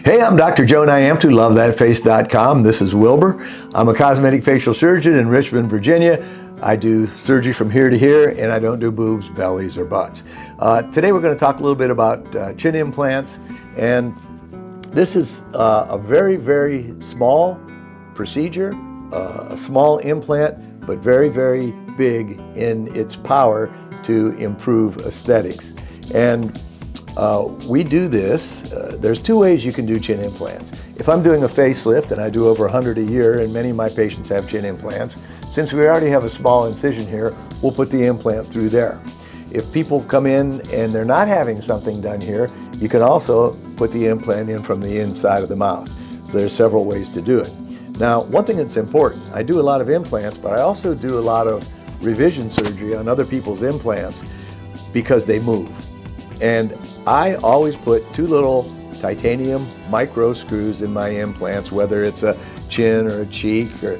Hey, I'm Dr. Joe Nyamtu, LoveThatFace.com. This is Wilbur. I'm a cosmetic facial surgeon in Richmond, Virginia. I do surgery from here to here, and I don't do boobs, bellies, or butts. Today we're going to talk a little bit about chin implants, and this is a very, very small procedure, a small implant, but very, very big in its power to improve aesthetics. And we do this, there's two ways you can do chin implants. If I'm doing a facelift, and I do over 100 a year, and many of my patients have chin implants, since we already have a small incision here, we'll put the implant through there. If people come in and they're not having something done here, you can also put the implant in from the inside of the mouth. So there's several ways to do it. Now, one thing that's important, I do a lot of implants, but I also do a lot of revision surgery on other people's implants because they move. And I always put two little titanium micro screws in my implants, whether it's a chin or a cheek, or,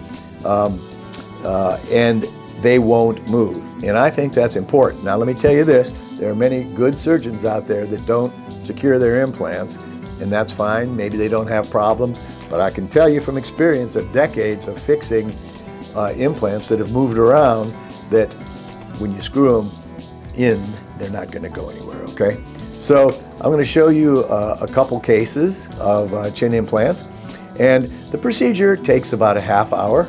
and they won't move. And I think that's important. Now let me tell you this, there are many good surgeons out there that don't secure their implants, and that's fine. Maybe they don't have problems, but I can tell you from experience of decades of fixing implants that have moved around that when you screw them in, they're not going to go anywhere, okay? So I'm going to show you a couple cases of chin implants, and the procedure takes about a half hour.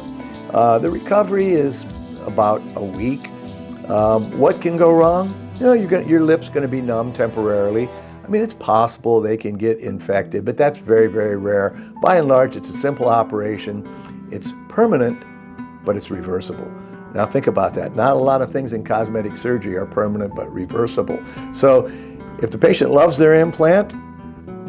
The recovery is about a week. What can go wrong? You know, your lip's going to be numb temporarily. I mean, it's possible they can get infected, but that's very, very rare. By and large, it's a simple operation. It's permanent, but it's reversible. Now think about that. Not a lot of things in cosmetic surgery are permanent but reversible. So if the patient loves their implant,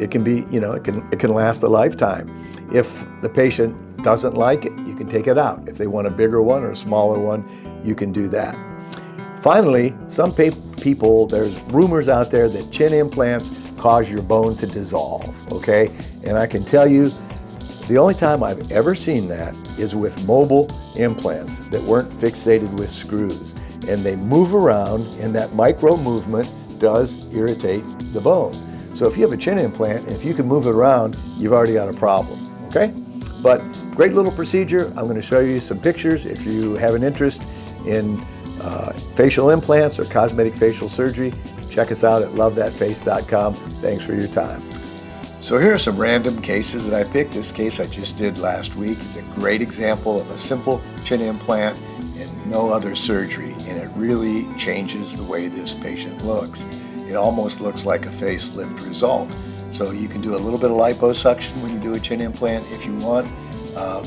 it can be, you know, it can last a lifetime. If the patient doesn't like it, you can take it out. If they want a bigger one or a smaller one, you can do that. Finally, some people, there's rumors out there that chin implants cause your bone to dissolve, okay? And I can tell you, the only time I've ever seen that is with mobile implants that weren't fixated with screws. And they move around, and that micro movement does irritate the bone. So if you have a chin implant, and if you can move it around, you've already got a problem, okay? But great little procedure. I'm going to show you some pictures. If you have an interest in facial implants or cosmetic facial surgery, check us out at LoveThatFace.com. Thanks for your time. So here are some random cases that I picked. This case I just did last week. It's a great example of a simple chin implant and no other surgery, and it really changes the way this patient looks. It almost looks like a facelift result. So you can do a little bit of liposuction when you do a chin implant if you want,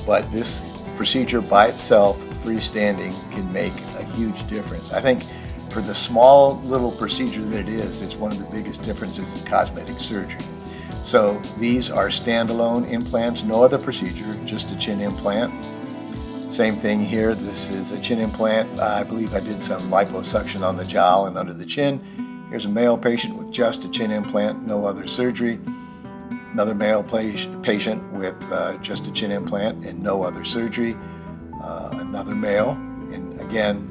but this procedure by itself, freestanding, can make a huge difference. I think for the small little procedure that it is, it's one of the biggest differences in cosmetic surgery. So these are standalone implants, no other procedure, just a chin implant. Same thing here, this is a chin implant. I believe I did some liposuction on the jowl and under the chin. Here's a male patient with just a chin implant, no other surgery. Another male patient with just a chin implant and no other surgery. Another male, and again,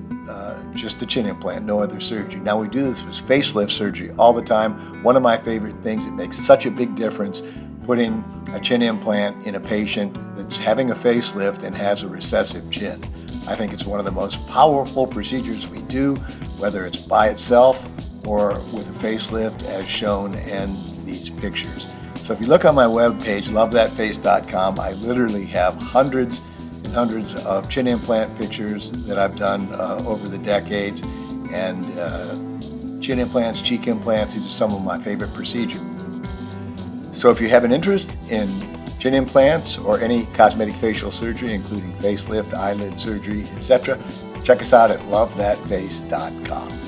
just a chin implant, no other surgery. Now we do this with facelift surgery all the time. One of my favorite things, it makes such a big difference putting a chin implant in a patient that's having a facelift and has a recessive chin. I think it's one of the most powerful procedures we do, whether it's by itself or with a facelift as shown in these pictures. So if you look on my webpage, LoveThatFace.com, I literally have hundreds and hundreds of chin implant pictures that I've done over the decades, and chin implants, cheek implants, these are some of my favorite procedures. So if you have an interest in chin implants or any cosmetic facial surgery, including facelift, eyelid surgery, etc., check us out at LoveThatFace.com.